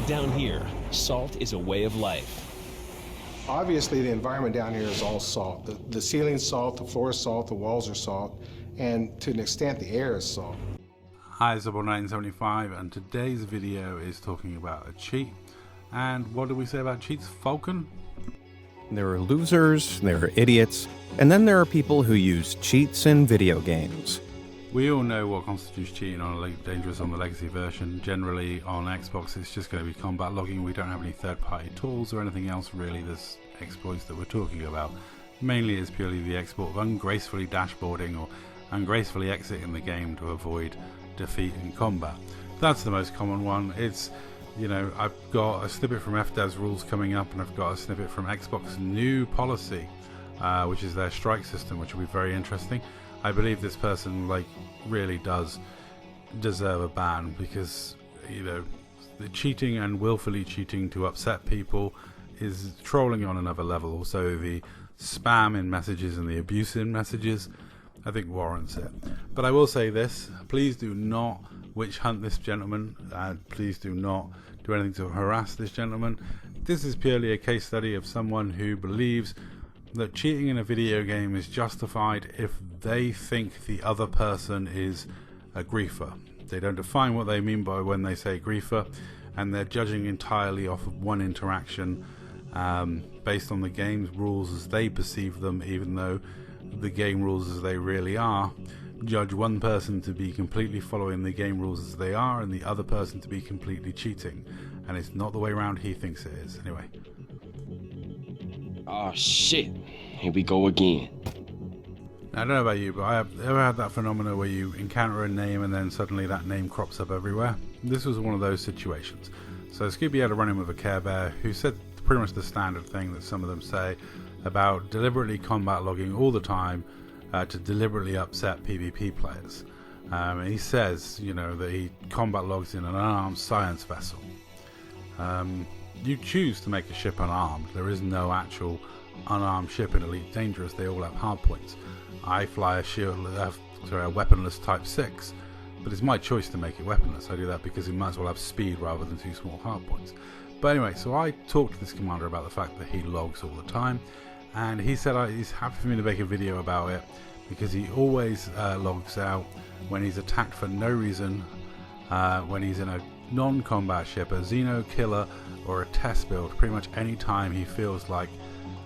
Down here, salt is a way of life. Obviously, the environment down here is all salt. The ceiling's salt, the floor is salt, the walls are salt, and to an extent, the air is salt. Hi, it's About1975, and today's video is talking about a cheat. And what do we say about cheats, Falcon? There are losers, there are idiots, and then there are people who use cheats in video games. We all know what constitutes cheating on Dangerous on the Legacy version. Generally on Xbox it's just going to be combat logging. We don't have any third-party tools or anything else really. There's exploits that we're talking about. Mainly it's purely the export of ungracefully dashboarding or ungracefully exiting the game to avoid defeat in combat. That's the most common one. It's, you know, I've got a snippet from FDev's rules coming up, and I've got a snippet from Xbox's new policy, which is their strike system, which will be very interesting. I believe this person really does deserve a ban because, you know, the cheating and willfully cheating to upset people is trolling on another level. Also the spam in messages and the abuse in messages, I think, warrants it. But I will say this, please do not witch hunt this gentleman, please do not do anything to harass this gentleman. This is purely a case study of someone who believes that cheating in a video game is justified if they think the other person is a griefer. They don't define what they mean by when they say griefer, and they're judging entirely off of one interaction based on the game's rules as they perceive them, even though the game rules as they really are judge one person to be completely following the game rules as they are and the other person to be completely cheating, and it's not the way around he thinks it is. Anyway. Oh shit, here we go again. Now, I don't know about you, but I have ever had that phenomena where you encounter a name and then suddenly that name crops up everywhere. This was one of those situations. So Scooby had a run-in with a Care Bear who said pretty much the standard thing that some of them say about deliberately combat logging all the time to deliberately upset PvP players. He says, you know, that he combat logs in an unarmed science vessel. You choose to make a ship unarmed. There is no actual unarmed ship in Elite Dangerous. They all have hardpoints. I fly a weaponless Type 6, but it's my choice to make it weaponless. I do that because it might as well have speed rather than two small hardpoints. But anyway, so I talked to this commander about the fact that he logs all the time, and he said he's happy for me to make a video about it because he always logs out when he's attacked for no reason, when he's in a non-combat ship, a Xeno killer, or a test build, pretty much any time he feels like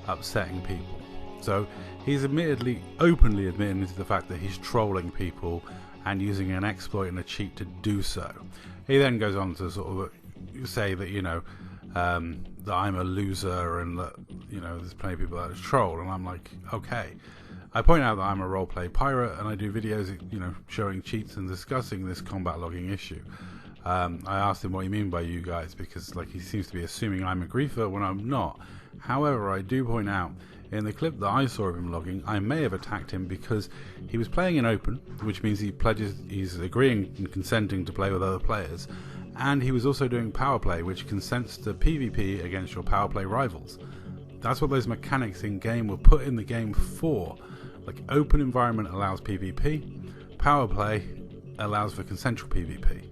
upsetting people. So he's openly admitting to the fact that he's trolling people and using an exploit and a cheat to do so. He then goes on to sort of say that, you know, that I'm a loser and that, you know, there's plenty of people that troll, and I'm like, okay. I point out that I'm a roleplay pirate and I do videos, you know, showing cheats and discussing this combat logging issue. I asked him what he mean by you guys, because he seems to be assuming I'm a griefer when I'm not. However, I do point out in the clip that I saw of him logging, I may have attacked him because he was playing in open, which means he's agreeing and consenting to play with other players, and he was also doing power play, which consents to PvP against your power play rivals. That's what those mechanics in game were put in the game for. Open environment allows PvP, power play allows for consensual PvP.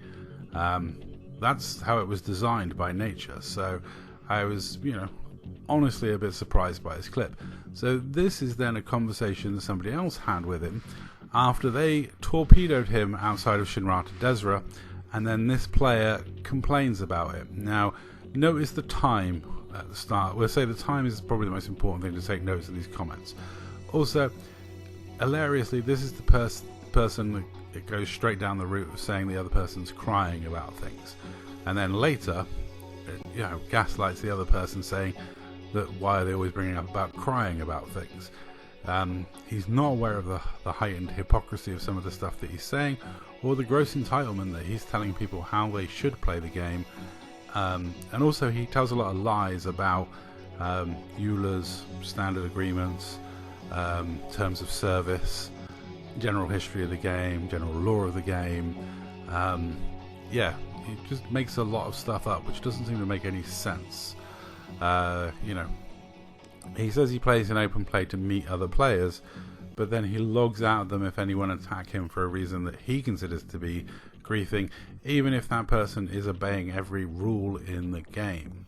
That's how it was designed by nature. So I was, you know, honestly a bit surprised by his clip. So this is then a conversation that somebody else had with him after they torpedoed him outside of Shinrata Desra, and then this player complains about it. Now, notice the time at the start. We'll say the time is probably the most important thing to take notes of these comments. Also, hilariously, this is the person that it goes straight down the route of saying the other person's crying about things, and then later, you know, gaslights the other person saying that why are they always bringing up about crying about things. He's not aware of the heightened hypocrisy of some of the stuff that he's saying, or the gross entitlement that he's telling people how they should play the game, and also he tells a lot of lies about EULA's standard agreements, terms of service, general history of the game, general lore of the game. Yeah, he just makes a lot of stuff up which doesn't seem to make any sense. You know, he says he plays in open play to meet other players, but then he logs out of them if anyone attack him for a reason that he considers to be griefing, even if that person is obeying every rule in the game.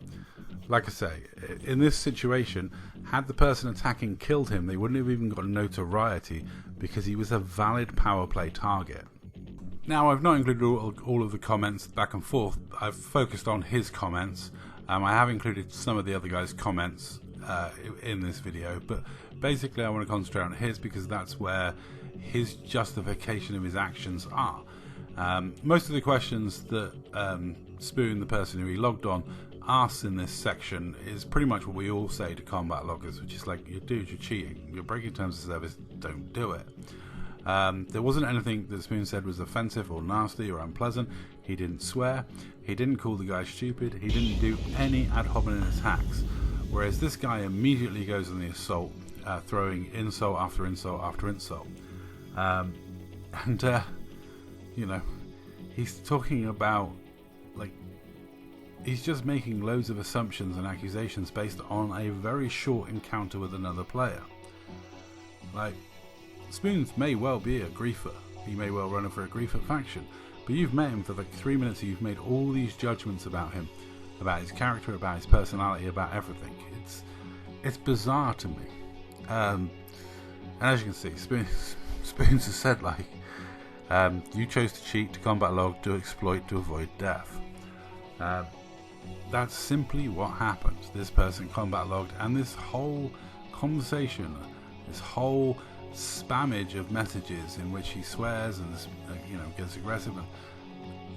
Like I say, in this situation, had the person attacking killed him, they wouldn't have even got notoriety because he was a valid power play target. Now, I've not included all of the comments back and forth. I've focused on his comments. I have included some of the other guys' comments in this video, but basically I want to concentrate on his because that's where his justification of his actions are. Most of the questions that Spoon, the person who he logged on, asks in this section is pretty much what we all say to combat loggers, which is like, dude, you're cheating, you're breaking terms of service, don't do it. There wasn't anything that Spoon said was offensive or nasty or unpleasant. He didn't swear, he didn't call the guy stupid, he didn't do any ad hominem attacks, whereas this guy immediately goes on the assault, throwing insult after insult after insult. You know, he's talking about, like, he's just making loads of assumptions and accusations based on a very short encounter with another player. Like, Spoons may well be a griefer, he may well run for a griefer faction, but you've met him for like 3 minutes and you've made all these judgments about him, about his character, about his personality, about everything. It's bizarre to me. And as you can see, Spoons has said, like, you chose to cheat, to combat log, to exploit, to avoid death. That's simply what happened. This person combat logged, and this whole conversation, this whole spammage of messages in which he swears and gets aggressive and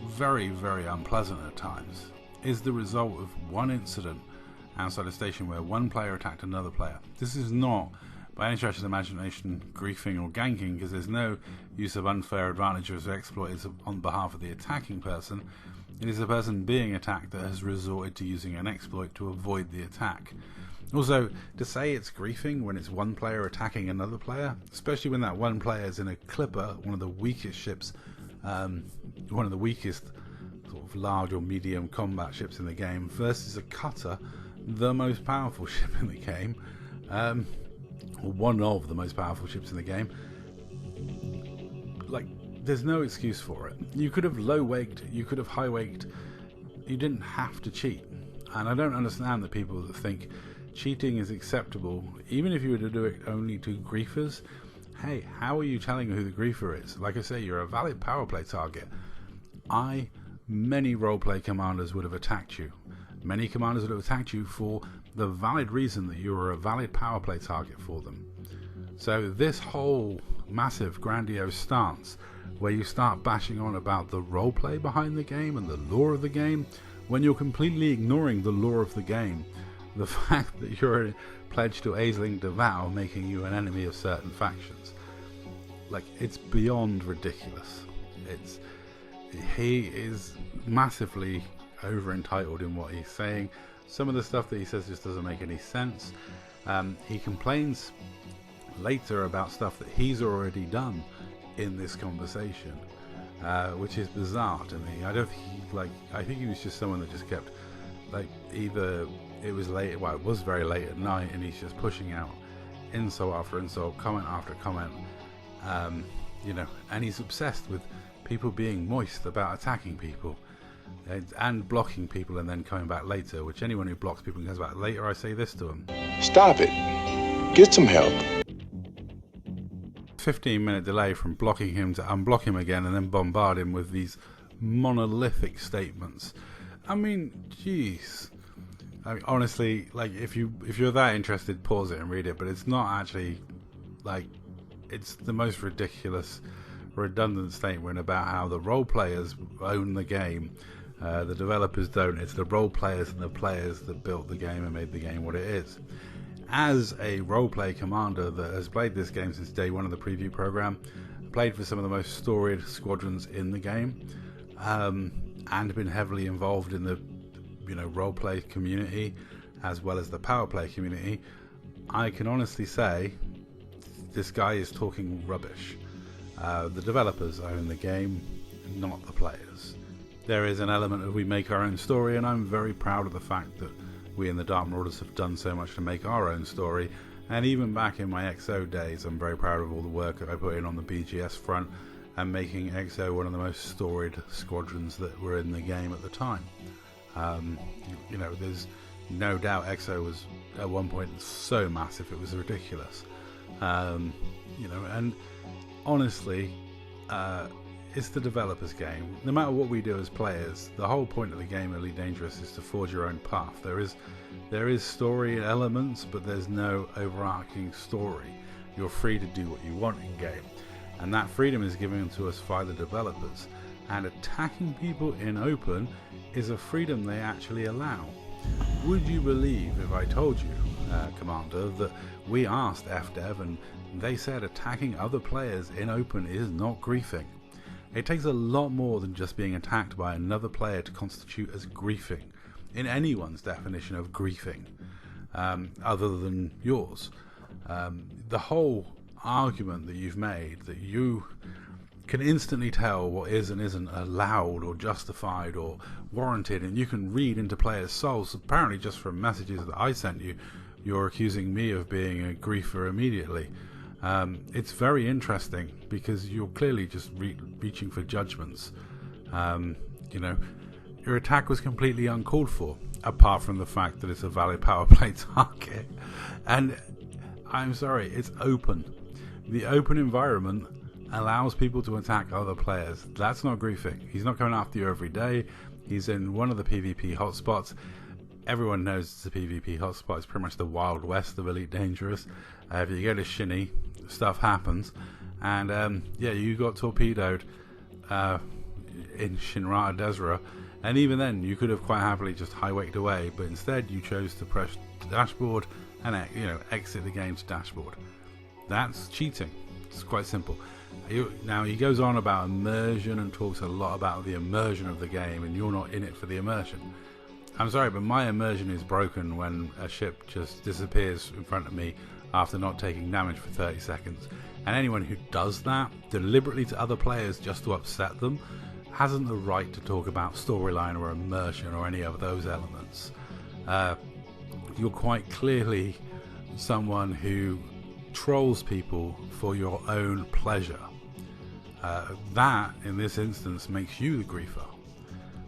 very, very unpleasant at times, is the result of one incident outside a station where one player attacked another player. This is not by any stretch of the imagination griefing or ganking, because there's no use of unfair advantages or exploits on behalf of the attacking person. It is the person being attacked that has resorted to using an exploit to avoid the attack. Also, to say it's griefing when it's one player attacking another player, especially when that one player is in a clipper, one of the weakest ships, one of the weakest sort of large or medium combat ships in the game, versus a cutter, the most powerful ship in the game, or one of the most powerful ships in the game, like, there's no excuse for it. You could have low-waked, you could have high-waked, you didn't have to cheat. And I don't understand the people that think cheating is acceptable, even if you were to do it only to griefers. Hey, how are you telling who the griefer is? Like I say, you're a valid power play target. Many roleplay commanders would have attacked you. Many commanders would have attacked you for the valid reason that you were a valid power play target for them. So this whole massive grandiose stance where you start bashing on about the roleplay behind the game and the lore of the game, when you're completely ignoring the lore of the game, the fact that you're pledged to Aisling Devour making you an enemy of certain factions, like, it's beyond ridiculous. He is massively over entitled in what he's saying. Some of the stuff that he says just doesn't make any sense. He complains later about stuff that he's already done in this conversation, which is bizarre to me. I think he was just someone that just kept, like, either it was late, well, it was very late at night, and he's just pushing out insult after insult, comment after comment, and he's obsessed with people being moist about attacking people and blocking people and then coming back later, which anyone who blocks people and comes back later, I say this to them: stop it, get some help. 15-minute delay from blocking him to unblock him again and then bombard him with these monolithic statements. I mean, jeez. I mean, honestly, like, if you're that interested, pause it and read it, but it's not actually, like, it's the most ridiculous, redundant statement about how the role players own the game. The developers don't. It's the role players and the players that built the game and made the game what it is. As a roleplay commander that has played this game since day one of the preview program, played for some of the most storied squadrons in the game, and been heavily involved in the roleplay community as well as the power play community, I can honestly say this guy is talking rubbish. The developers own the game, not the players. There is an element of we make our own story, and I'm very proud of the fact that we in the Dark Marauders have done so much to make our own story. And even back in my XO days, I'm very proud of all the work that I put in on the BGS front and making EXO one of the most storied squadrons that were in the game at the time. You know, there's no doubt EXO was at one point so massive it was ridiculous. You know, and honestly, it's the developer's game. No matter what we do as players, the whole point of the game Elite Dangerous is to forge your own path. There is story elements, but there's no overarching story. You're free to do what you want in game, and that freedom is given to us by the developers. And attacking people in open is a freedom they actually allow. Would you believe if I told you, Commander, that we asked FDev and they said attacking other players in open is not griefing? It takes a lot more than just being attacked by another player to constitute as griefing, in anyone's definition of griefing, other than yours. The whole argument that you've made, that you can instantly tell what is and isn't allowed or justified or warranted, and you can read into players' souls, apparently just from messages that I sent you, you're accusing me of being a griefer immediately. It's very interesting because you're clearly just reaching for judgments. You know, your attack was completely uncalled for, apart from the fact that it's a valid power play target. And I'm sorry, it's open. The open environment allows people to attack other players. That's not griefing. He's not coming after you every day. He's in one of the PvP hotspots. Everyone knows it's a PvP hotspot. It's pretty much the Wild West of Elite Dangerous. If you go to Shinny, stuff happens. And yeah, you got torpedoed in Shinrata Desra. And even then, you could have quite happily just highwayed away. But instead, you chose to press the dashboard and exit the game's dashboard. That's cheating. It's quite simple. Now, he goes on about immersion and talks a lot about the immersion of the game, and you're not in it for the immersion. I'm sorry, but my immersion is broken when a ship just disappears in front of me after not taking damage for 30 seconds. And anyone who does that deliberately to other players just to upset them hasn't the right to talk about storyline or immersion or any of those elements. You're quite clearly someone who trolls people for your own pleasure. That, in this instance, makes you the griefer,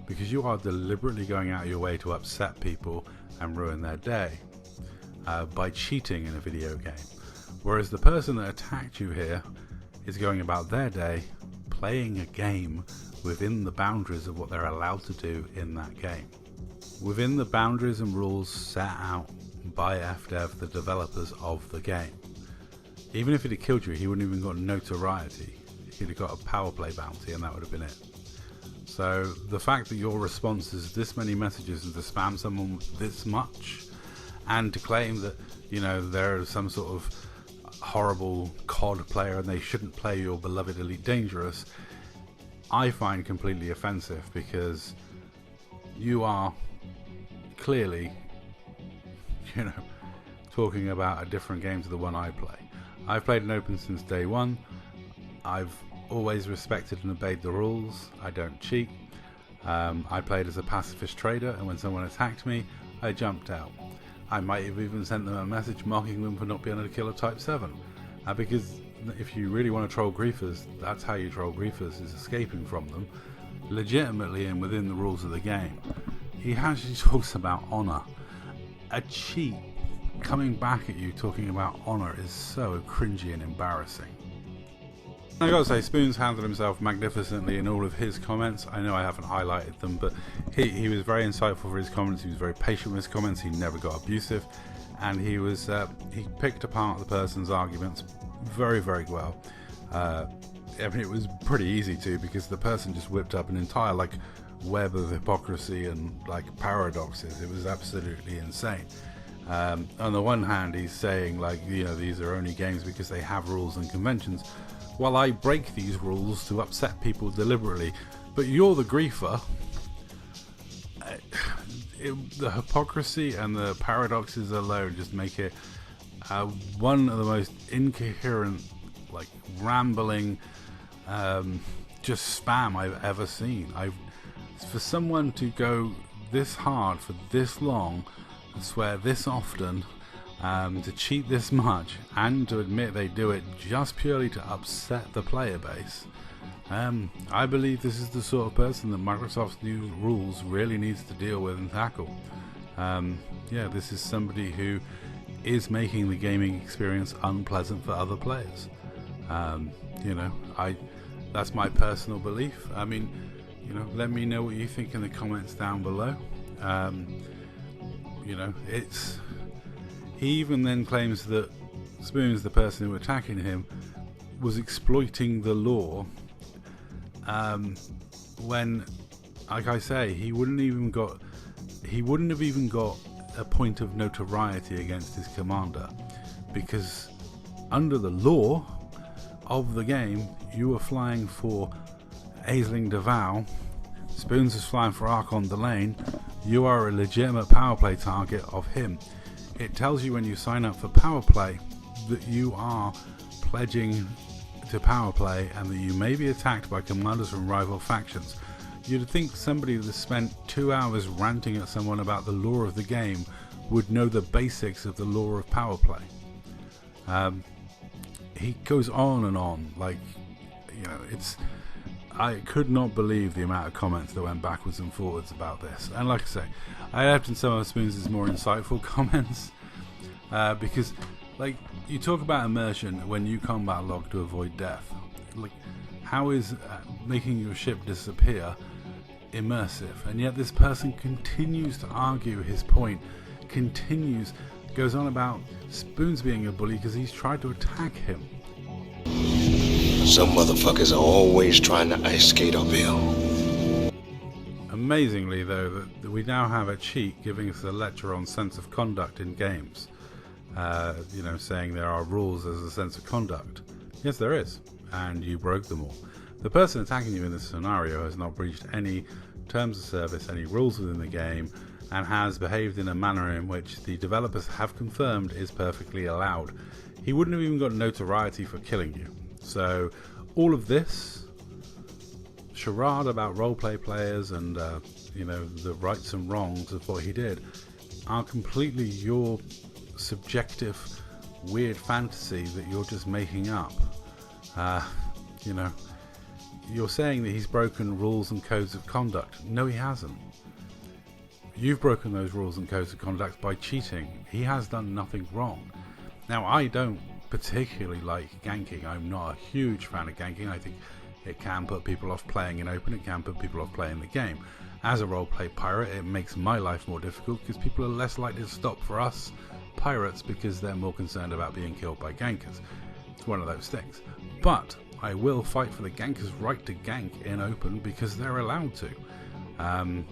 because you are deliberately going out of your way to upset people and ruin their day by cheating in a video game. Whereas the person that attacked you here is going about their day playing a game within the boundaries of what they're allowed to do in that game. Within the boundaries and rules set out by FDev, the developers of the game. Even if it had killed you, he wouldn't even got notoriety. He'd have got a power play bounty and that would have been it. So the fact that your response is this many messages and to spam someone with this much, and to claim that, you know, they're some sort of horrible COD player and they shouldn't play your beloved Elite Dangerous, I find completely offensive, because you are clearly, you know, talking about a different game to the one I play. I've played an open since day one. I've always respected and obeyed the rules. I don't cheat. I played as a pacifist trader, and when someone attacked me, I jumped out. I might have even sent them a message mocking them for not being able to kill a Type 7. Because if you really want to troll griefers, that's how you troll griefers, is escaping from them, legitimately and within the rules of the game. He actually talks about honor. A cheat coming back at you talking about honor is so cringy and embarrassing. I gotta say, Spoons handled himself magnificently in all of his comments. I know I haven't highlighted them, but he was very insightful for his comments. He was very patient with his comments. He never got abusive, and he picked apart the person's arguments very, very well. I mean, it was pretty easy to, because the person just whipped up an entire web of hypocrisy and paradoxes. It was absolutely insane. On the one hand, he's saying these are only games because they have rules and conventions. Well, I break these rules to upset people deliberately, but you're the griefer. The hypocrisy and the paradoxes alone just make it one of the most incoherent, rambling, just spam I've ever seen. For someone to go this hard for this long and swear this often to cheat this much and to admit they do it just purely to upset the player base. I believe this is the sort of person that Microsoft's new rules really needs to deal with and tackle. Yeah, this is somebody who is making the gaming experience unpleasant for other players. You know, that's my personal belief. I mean, you know, let me know what you think in the comments down below. You know, he even then claims that Spoons, the person who attacking him, was exploiting the law, when, like I say, he wouldn't have even got a point of notoriety against his commander, because under the law of the game, you were flying for Aisling Deval, Spoons is flying for Archon Delane. You are a legitimate power play target of him. It tells you when you sign up for power play that you are pledging to power play and that you may be attacked by commanders from rival factions. You'd think somebody that spent 2 hours ranting at someone about the lore of the game would know the basics of the lore of power play. He goes on and on, like, you know, I could not believe the amount of comments that went backwards and forwards about this. And like I say, I left in some of Spoons' more insightful comments, because, like, you talk about immersion when you combat log to avoid death. Like, how is making your ship disappear immersive? And yet this person continues to argue his point, goes on about Spoons being a bully because he's tried to attack him. Some motherfuckers are always trying to ice skate uphill. Amazingly, though, that we now have a cheat giving us a lecture on sense of conduct in games. You know, saying there are rules as a sense of conduct. Yes, there is, and you broke them all. The person attacking you in this scenario has not breached any terms of service, any rules within the game, and has behaved in a manner in which the developers have confirmed is perfectly allowed. He wouldn't have even got notoriety for killing you. So all of this charade about roleplay players and you know, the rights and wrongs of what he did are completely your subjective weird fantasy that you're just making up. You know, you're saying that he's broken rules and codes of conduct. No, he hasn't. You've broken those rules and codes of conduct by cheating. He has done nothing wrong. Now, I don't particularly like ganking. I'm not a huge fan of ganking. I think it can put people off playing in open. It can put people off playing the game. As a roleplay pirate, it makes my life more difficult because people are less likely to stop for us pirates because they're more concerned about being killed by gankers. It's one of those things. But I will fight for the gankers' right to gank in open because they're allowed to.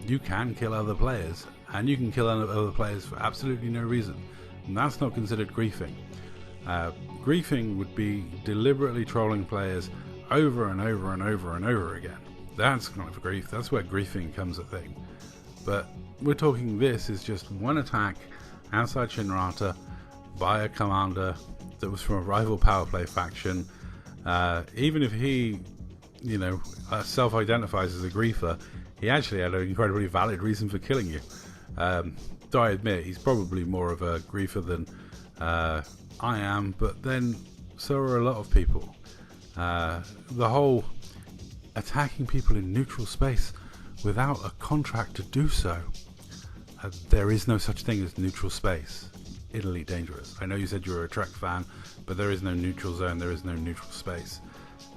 You can kill other players, and you can kill other players for absolutely no reason, and that's not considered griefing. Griefing would be deliberately trolling players over and over and over and over again. That's kind of grief. That's where griefing comes a thing. But we're talking, this is just one attack outside Shinrata by a commander that was from a rival power play faction. Even if he, you know, self-identifies as a griefer, he actually had an incredibly valid reason for killing you. Though I admit he's probably more of a griefer than I am, but then so are a lot of people. The whole attacking people in neutral space without a contract to do so. There is no such thing as neutral space in Elite Dangerous. I know you said you were a Trek fan, but there is no neutral zone, there is no neutral space.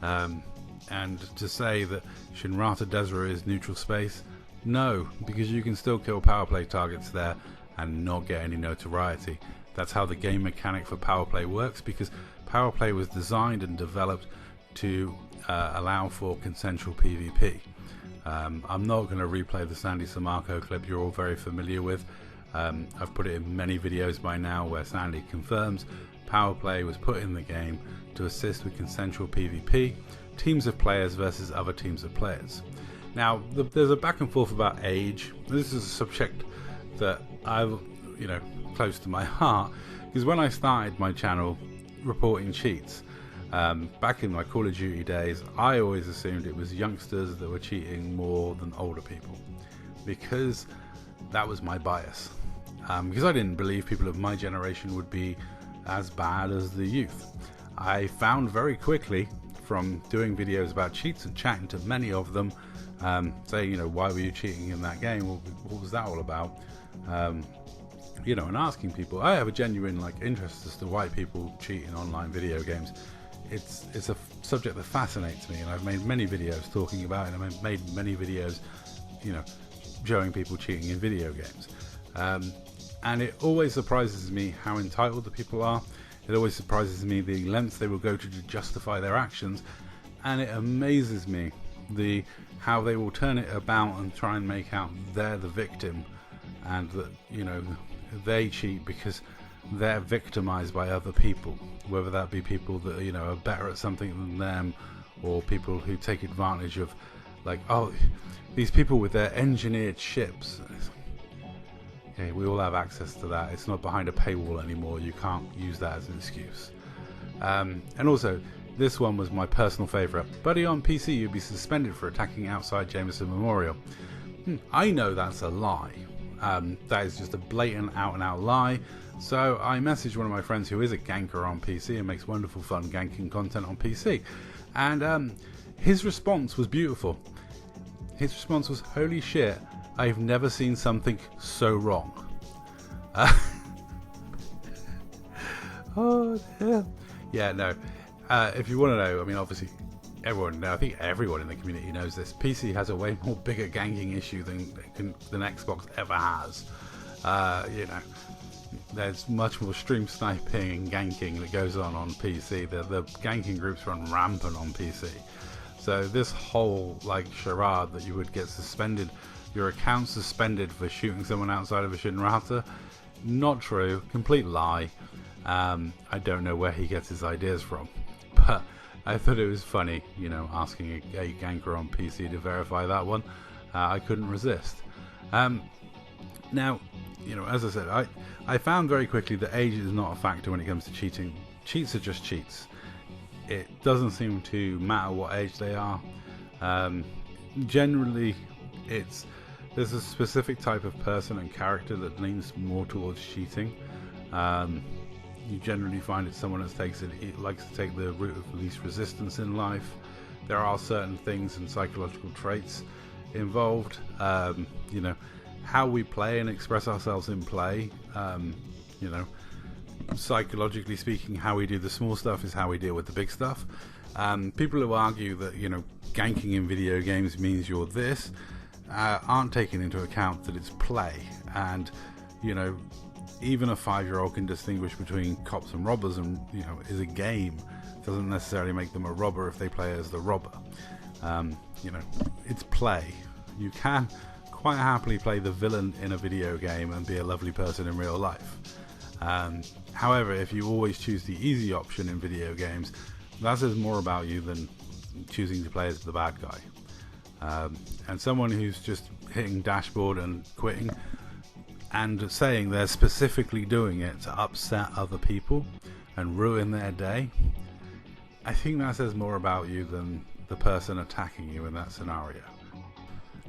And to say that Shinrata Desra is neutral space, no, because you can still kill power play targets there and not get any notoriety. That's how the game mechanic for power play works, because power play was designed and developed to allow for consensual PvP. I'm not going to replay the Sandy Samarco clip you're all very familiar with. I've put it in many videos by now where Sandy confirms power play was put in the game to assist with consensual PvP, teams of players versus other teams of players. Now, there's a back and forth about age. This is a subject that I've, you know, close to my heart, because when I started my channel reporting cheats, back in my Call of Duty days, I always assumed it was youngsters that were cheating more than older people, because that was my bias. because I didn't believe people of my generation would be as bad as the youth. I found very quickly from doing videos about cheats and chatting to many of them, saying, why were you cheating in that game? What was that all about? And asking people. I have a genuine interest as to why people cheat in online video games. It's a subject that fascinates me, and I've made many videos talking about it, and I've made many videos, showing people cheating in video games. And it always surprises me how entitled the people are. It always surprises me the lengths they will go to justify their actions, and it amazes me how they will turn it about and try and make out they're the victim, and that they cheat because they're victimized by other people, whether that be people that are better at something than them, or people who take advantage of these people with their engineered ships. Okay, we all have access to that. It's not behind a paywall anymore. You can't use that as an excuse. And also, this one was my personal favorite. Buddy, on PC you'd be suspended for attacking outside Jameson Memorial. I know that's a lie. That is just a blatant out and out lie. So I messaged one of my friends who is a ganker on PC and makes wonderful fun ganking content on PC, and his response was beautiful. His response was, holy shit, I've never seen something so wrong. Oh dear. Yeah, no, if you want to know, obviously I think everyone in the community knows this. PC has a way more bigger ganking issue than Xbox ever has. There's much more stream sniping and ganking that goes on PC. The ganking groups run rampant on PC. So this whole charade that you would get suspended, your account suspended for shooting someone outside of a Shinrata, not true, complete lie. I don't know where he gets his ideas from, but I thought it was funny, asking a ganker on PC to verify that one. I couldn't resist. Now, as I said, I found very quickly that age is not a factor when it comes to cheating. Cheats are just cheats. It doesn't seem to matter what age they are. Generally, there's a specific type of person and character that leans more towards cheating. You generally find it's someone that likes to take the route of least resistance in life. There are certain things and psychological traits involved. How we play and express ourselves in play. Psychologically speaking, how we do the small stuff is how we deal with the big stuff. People who argue that ganking in video games means you're this aren't taking into account that it's play, and even a 5-year-old can distinguish between cops and robbers, and is a game. Doesn't necessarily make them a robber if they play as the robber. It's play. You can quite happily play the villain in a video game and be a lovely person in real life. However, if you always choose the easy option in video games, that says more about you than choosing to play as the bad guy. And someone who's just hitting dashboard and quitting and saying they're specifically doing it to upset other people and ruin their day, I think that says more about you than the person attacking you in that scenario.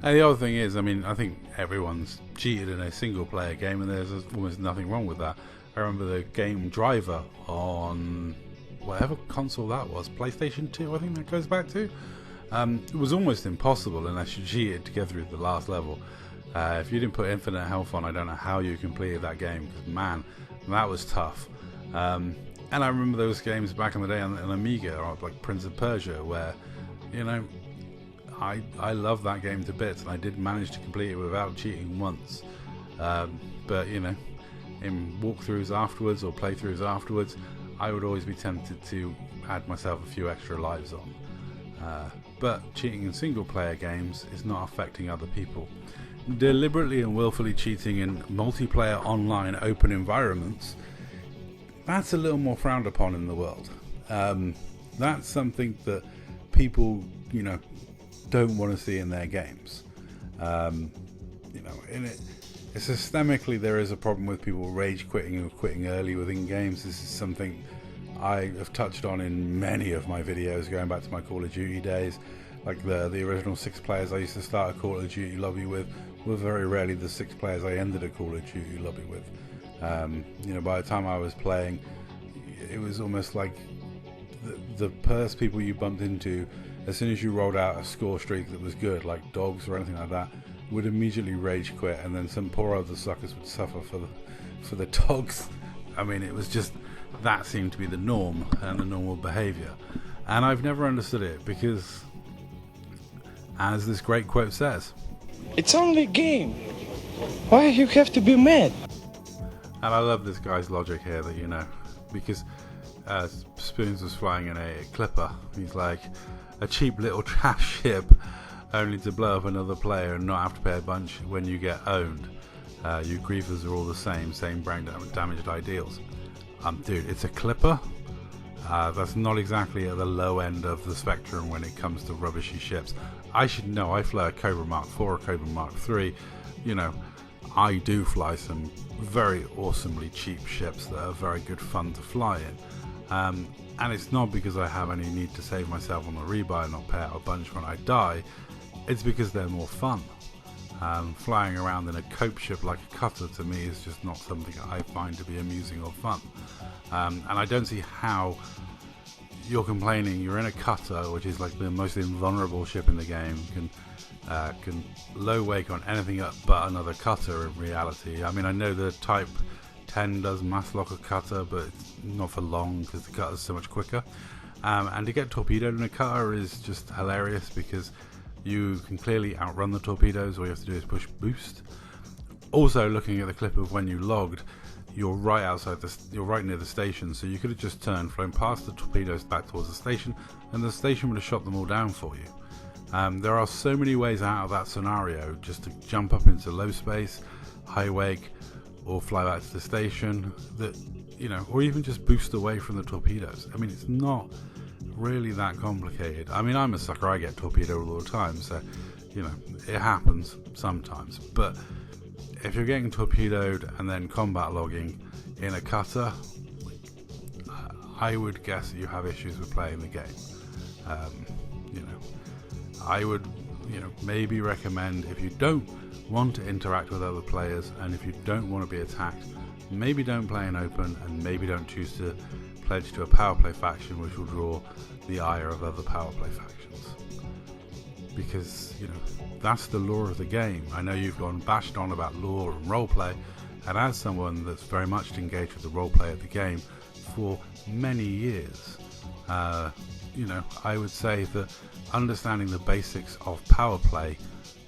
And the other thing is, I think everyone's cheated in a single player game, and there's almost nothing wrong with that. I remember the game Driver on whatever console that was, PlayStation 2 I think that goes back to. It was almost impossible unless you cheated to get through the last level. If you didn't put infinite health on, I don't know how you completed that game, because man, that was tough. And I remember those games back in the day on Amiga, or like Prince of Persia, where I love that game to bits, and I did manage to complete it without cheating once. But in walkthroughs afterwards or playthroughs afterwards, I would always be tempted to add myself a few extra lives on. But cheating in single player games is not affecting other people. Deliberately and willfully cheating in multiplayer online open environments, that's a little more frowned upon in the world. That's something that people don't want to see in their games. Systemically there is a problem with people rage quitting or quitting early within games. This is something I have touched on in many of my videos going back to my Call of Duty days. Like the original 6 players I used to start a Call of Duty lobby with were very rarely the 6 players I ended a Call of Duty lobby with. You know, by the time I was playing, it was almost like the first people you bumped into, as soon as you rolled out a score streak that was good, like dogs or anything like that, would immediately rage quit, and then some poor other suckers would suffer for the dogs. I mean, it was just, that seemed to be the norm and the normal behavior. And I've never understood it because, as this great quote says, It's only a game. Why you have to be mad? and I love this guy's logic here, that, you know, because Spoons was flying in a clipper. He's like, a cheap little trash ship only to blow up another player and not have to pay a bunch when you get owned. You griefers are all the same brain damaged ideals. Dude, it's a clipper. That's not exactly at the low end of the spectrum when it comes to rubbishy ships. I should know, I fly a Cobra Mark IV or Cobra Mark III. You know, I do fly some very awesomely cheap ships that are very good fun to fly in. And it's not because I have any need to save myself on the rebuy and not pay out a bunch when I die. It's because they're more fun. Flying around in a cope ship like a cutter, to me, is just not something I find to be amusing or fun. And I don't see how you're complaining you're in a cutter, which is like the most invulnerable ship in the game, can low wake on anything but another cutter in reality. I mean, I know the Type 10 does mass lock a cutter, but it's not for long because the cutter's so much quicker. And to get torpedoed in a cutter is just hilarious because you can clearly outrun the torpedoes. All you have to do is push boost. Also, looking at the clip of when you logged, you're right outside you're right near the station, so you could have just turned, flown past the torpedoes back towards the station, and the station would have shot them all down for you. There are so many ways out of that scenario, just to jump up into low space, high wake, or fly back to the station, that, you know, or even just boost away from the torpedoes. I mean, it's not really that complicated. I mean, I'm a sucker, I get torpedoed all the time, so, you know, it happens sometimes. But if you're getting torpedoed and then combat logging in a cutter, I would guess that you have issues with playing the game. You know, I would, you know, maybe recommend, if you don't want to interact with other players and if you don't want to be attacked, maybe don't play in open, and maybe don't choose to pledge to a power play faction, which will draw the ire of other power play factions. Because, you know, that's the lore of the game. I know you've gone bashed on about lore and roleplay, and as someone that's very much engaged with the roleplay of the game for many years, you know, I would say that understanding the basics of power play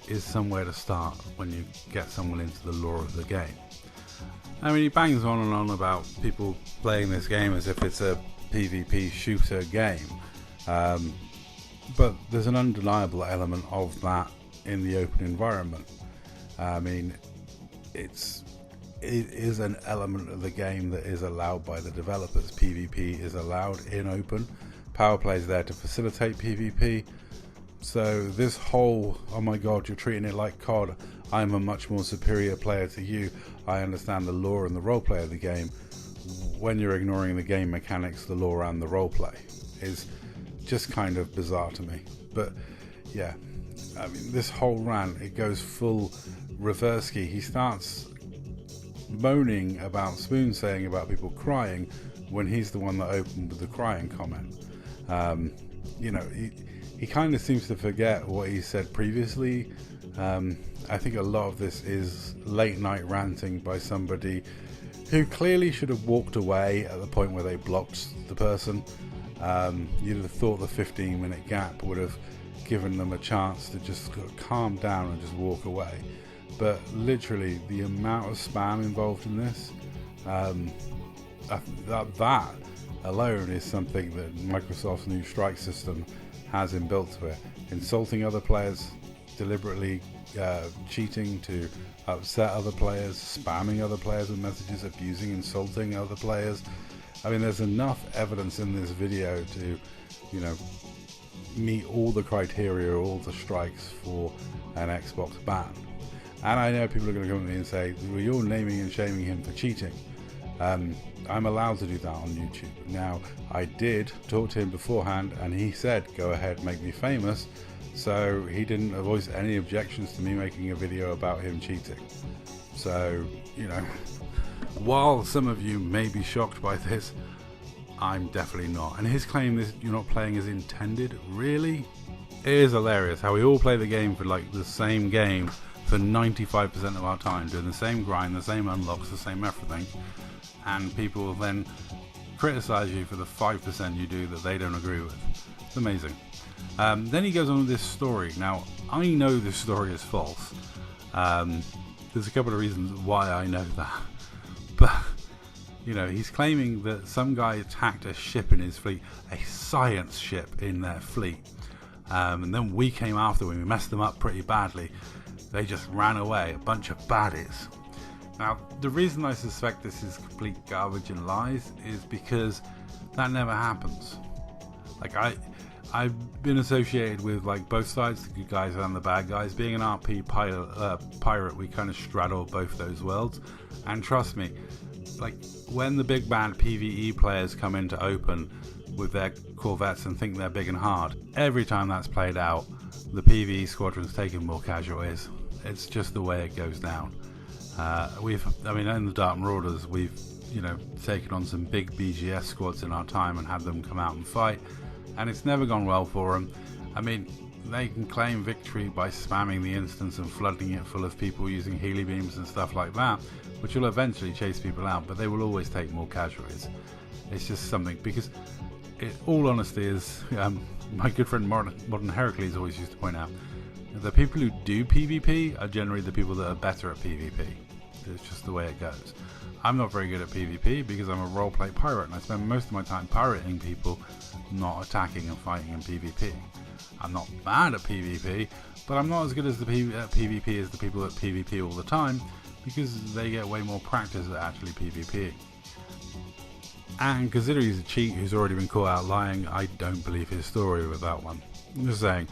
is somewhere to start when you get someone into the lore of the game. I mean, he bangs on and on about people playing this game as if it's a PvP shooter game, but there's an undeniable element of that in the open environment. I mean, it is an element of the game that is allowed by the developers. PvP is allowed in open. Power play is there to facilitate PvP. So this whole, oh my god, you're treating it like COD, I'm a much more superior player to you, I understand the lore and the roleplay of the game, when you're ignoring the game mechanics, the lore and the roleplay, is just kind of bizarre to me. But yeah, I mean, this whole rant, it goes full Reversky. He starts moaning about Spoon saying about people crying when he's the one that opened with the crying comment. You know, he kind of seems to forget what he said previously. I think a lot of this is late night ranting by somebody who clearly should have walked away at the point where they blocked the person. You'd have thought the 15-minute gap would have given them a chance to just calm down and just walk away. But literally, the amount of spam involved in this, that alone is something that Microsoft's new strike system has inbuilt to it. Insulting other players, deliberately cheating to upset other players, spamming other players with messages, abusing, insulting other players. I mean, there's enough evidence in this video to, you know, meet all the criteria, all the strikes for an Xbox ban. And I know people are going to come to me and say, well, you're naming and shaming him for cheating. I'm allowed to do that on YouTube. Now, I did talk to him beforehand, and he said, go ahead, make me famous. So he didn't voice any objections to me making a video about him cheating. So, you know, while some of you may be shocked by this, I'm definitely not. And his claim is you're not playing as intended, really? It is hilarious how we all play the game for like the same game for 95% of our time, doing the same grind, the same unlocks, the same everything, and people will then criticize you for the 5% you do that they don't agree with. It's amazing. Then he goes on with this story. Now, I know this story is false. There's a couple of reasons why I know that. But, you know, he's claiming that some guy attacked a ship in his fleet, a science ship in their fleet. And then we came after when we messed them up pretty badly. They just ran away, a bunch of baddies. Now, the reason I suspect this is complete garbage and lies is because that never happens. Like, I've been associated with like both sides, the good guys and the bad guys. Being an RP pirate, we kind of straddle both those worlds. And trust me, like when the big bad PvE players come into open with their corvettes and think they're big and hard, every time that's played out, the PvE squadron's taking more casualties. It's just the way it goes down. In the Dark Marauders, we've, you know, taken on some big BGS squads in our time and had them come out and fight, and it's never gone well for them. I mean, they can claim victory by spamming the instance and flooding it full of people using healy beams and stuff like that, which will eventually chase people out, but they will always take more casualties. It's just something, because all honesty is, my good friend Modern Heracles always used to point out, the people who do PvP are generally the people that are better at PvP. It's just the way it goes. I'm not very good at PvP because I'm a roleplay pirate, and I spend most of my time pirating people, not attacking and fighting in PvP. I'm not bad at PvP, but I'm not as good as at PvP as the people that PvP all the time, because they get way more practice at actually PvPing. And considering he's a cheat who's already been caught out lying, I don't believe his story with that one. I'm just saying,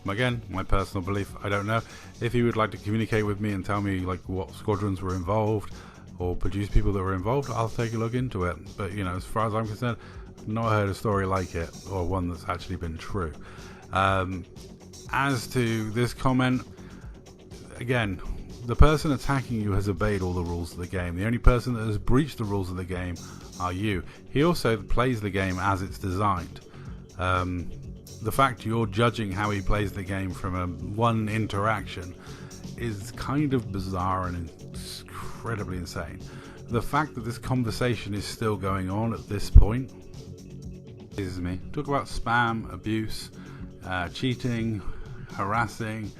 again, my personal belief. I don't know. If he would like to communicate with me and tell me like what squadrons were involved or produce people that were involved, I'll take a look into it. But, you know, as far as I'm concerned, I've not heard a story like it, or one that's actually been true. As to this comment, again, the person attacking you has obeyed all the rules of the game. The only person that has breached the rules of the game are you. He also plays the game as it's designed. The fact you're judging how he plays the game from one interaction is kind of bizarre and incredibly insane. The fact that this conversation is still going on at this point is me. Talk about spam, abuse, cheating, harassing,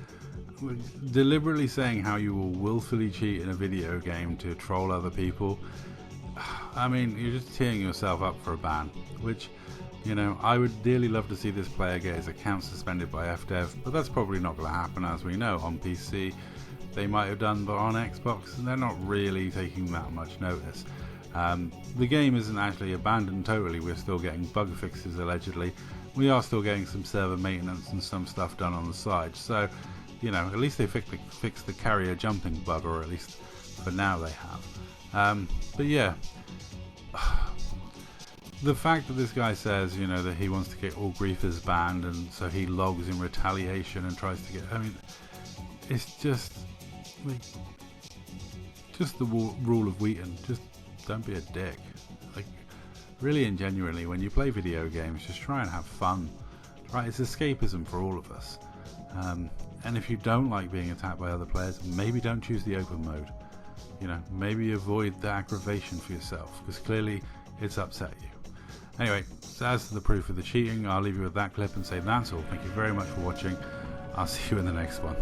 deliberately saying how you will willfully cheat in a video game to troll other people. I mean, you're just teeing yourself up for a ban, which, you know, I would dearly love to see this player get his account suspended by FDev, but that's probably not going to happen, as we know. On PC, they might have done, but on Xbox, they're not really taking that much notice. The game isn't actually abandoned totally. We're still getting bug fixes, allegedly. We are still getting some server maintenance and some stuff done on the side. So, you know, at least they fixed the carrier jumping bug, or at least for now they have. But yeah, the fact that this guy says, you know, that he wants to get all griefers banned, and so he logs in retaliation and tries to get, I mean, it's just like, just the rule of Wheaton. Just don't be a dick. Like, really and genuinely, when you play video games, just try and have fun. Right? It's escapism for all of us. And if you don't like being attacked by other players, maybe don't choose the open mode. You know, maybe avoid the aggravation for yourself, because clearly it's upset you. Anyway, so as to the proof of the cheating, I'll leave you with that clip and say that's all. Thank you very much for watching. I'll see you in the next one.